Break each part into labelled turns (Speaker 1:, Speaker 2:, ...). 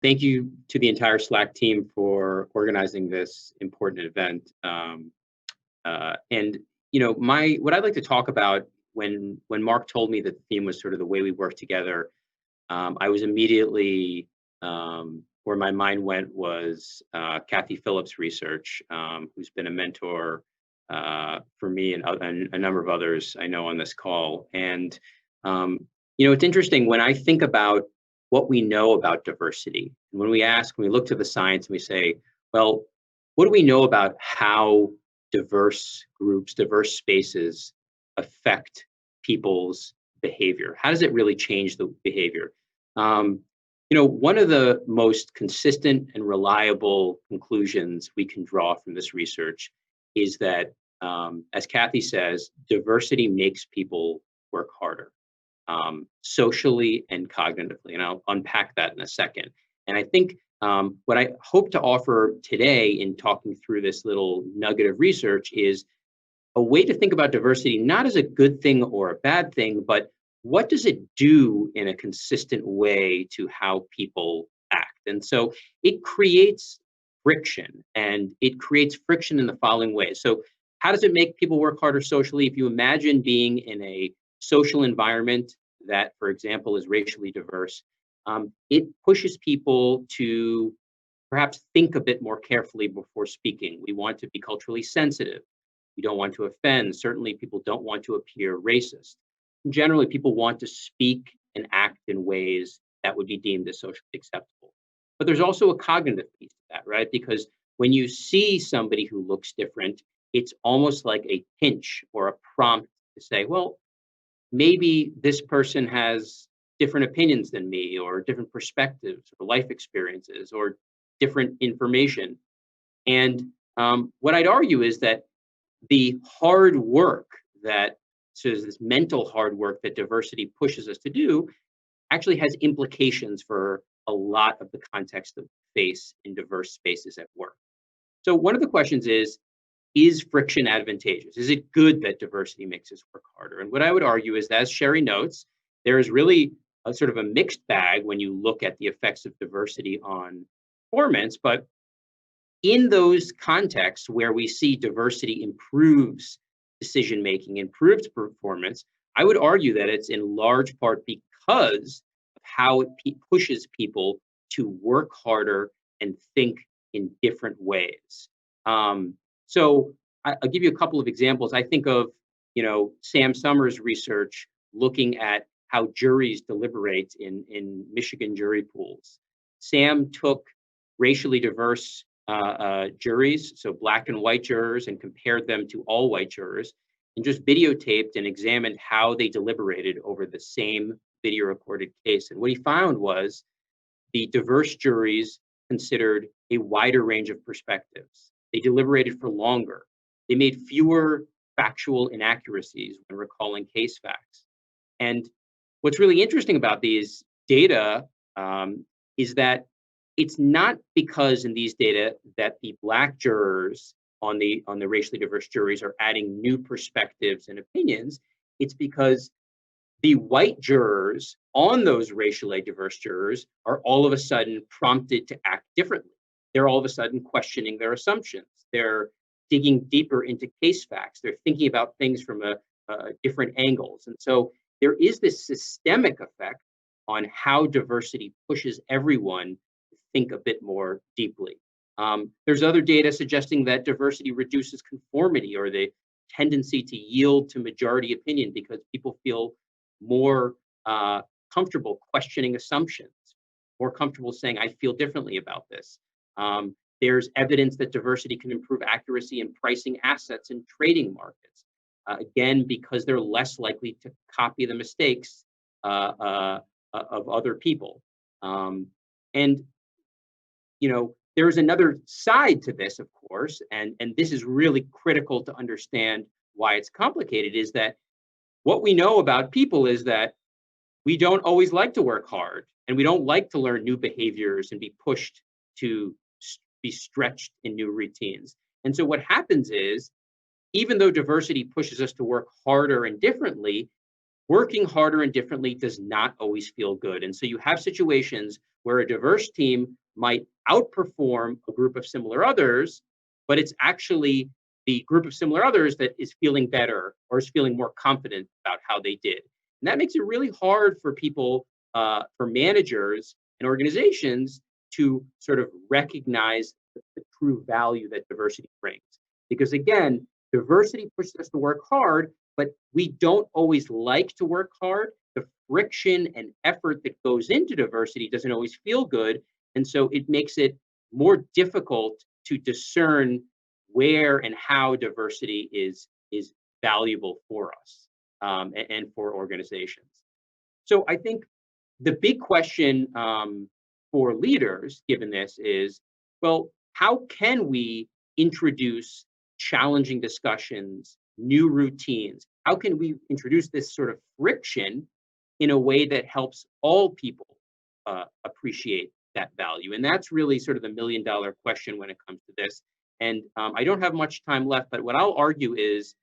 Speaker 1: Thank you to the entire Slack team for organizing this important event. And my what I'd like to talk about when Mark told me that the theme was sort of the way we work together, I was immediately where my mind went was Kathy Phillips' research, who's been a mentor for me and a number of others I know on this call. And it's interesting when I think about what we know about diversity. When we look to the science and we say, well, what do we know about how diverse groups, diverse spaces affect people's behavior? How does it really change the behavior? One of the most consistent and reliable conclusions we can draw from this research is that, as Kathy says, diversity makes people work harder, socially and cognitively. And I'll unpack that in a second. And I think what I hope to offer today in talking through this little nugget of research is a way to think about diversity, not as a good thing or a bad thing, but what does it do in a consistent way to how people act? And so it creates friction, and it creates friction in the following ways. So how does it make people work harder socially? If you imagine being in a social environment that, for example, is racially diverse, it pushes people to perhaps think a bit more carefully before speaking. We want to be culturally sensitive. We don't want to offend. Certainly, people don't want to appear racist. Generally, people want to speak and act in ways that would be deemed as socially acceptable. But there's also a cognitive piece to that, right? Because when you see somebody who looks different, it's almost like a pinch or a prompt to say, well, maybe this person has different opinions than me, or different perspectives, or life experiences, or different information. And what I'd argue is that the hard work this mental hard work that diversity pushes us to do actually has implications for a lot of the context that we face in diverse spaces at work. So one of the questions is friction advantageous? Is it good that diversity makes us work harder? And what I would argue is that, as Sherry notes, there is really a sort of a mixed bag when you look at the effects of diversity on performance. But in those contexts where we see diversity improves decision making, improves performance, I would argue that it's in large part because of how it pushes people to work harder and think in different ways. So I'll give you a couple of examples. I think of, Sam Summers' research looking at how juries deliberate in Michigan jury pools. Sam took racially diverse juries, so black and white jurors, and compared them to all white jurors, and just videotaped and examined how they deliberated over the same video recorded case. And what he found was the diverse juries considered a wider range of perspectives. They deliberated for longer. They made fewer factual inaccuracies when recalling case facts. And what's really interesting about these data is that it's not because in these data that the black jurors on the racially diverse juries are adding new perspectives and opinions. It's because the white jurors on those racially diverse jurors are all of a sudden prompted to act differently. They're all of a sudden questioning their assumptions. They're digging deeper into case facts. They're thinking about things from a different angles. And so there is this systemic effect on how diversity pushes everyone to think a bit more deeply. There's other data suggesting that diversity reduces conformity, or the tendency to yield to majority opinion, because people feel more comfortable questioning assumptions, more comfortable saying, I feel differently about this. There's evidence that diversity can improve accuracy in pricing assets in trading markets. Again, because they're less likely to copy the mistakes of other people. There's another side to this, of course, and this is really critical to understand why it's complicated, is that what we know about people is that we don't always like to work hard, and we don't like to learn new behaviors and be pushed to be stretched in new routines. And so what happens is, even though diversity pushes us to work harder and differently, working harder and differently does not always feel good. And so you have situations where a diverse team might outperform a group of similar others, but it's actually the group of similar others that is feeling better or is feeling more confident about how they did. And that makes it really hard for people, for managers and organizations to sort of recognize the true value that diversity brings. Because again, diversity pushes us to work hard, but we don't always like to work hard. The friction and effort that goes into diversity doesn't always feel good. And so it makes it more difficult to discern where and how diversity is valuable for us, and for organizations. So I think the big question, for leaders, given this, is, well, how can we introduce challenging discussions, new routines? How can we introduce this sort of friction in a way that helps all people appreciate that value? And that's really sort of the $1 million question when it comes to this. And I don't have much time left, but what I'll argue is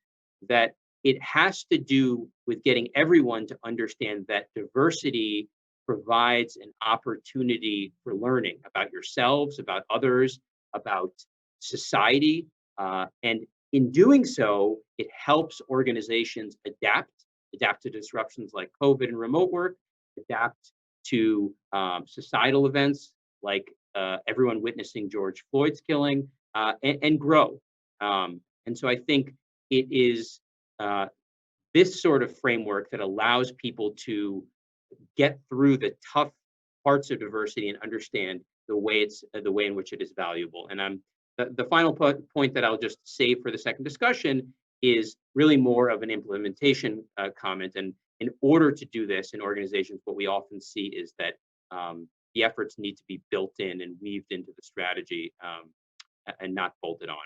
Speaker 1: that it has to do with getting everyone to understand that diversity provides an opportunity for learning about yourselves, about others, about society. And in doing so, it helps organizations adapt to disruptions like COVID and remote work, adapt to societal events like everyone witnessing George Floyd's killing, and grow. And so I think it is this sort of framework that allows people to get through the tough parts of diversity and understand the way in which it is valuable. And the final point that I'll just save for the second discussion is really more of an implementation comment. And in order to do this in organizations, what we often see is that the efforts need to be built in and weaved into the strategy, and not bolted on.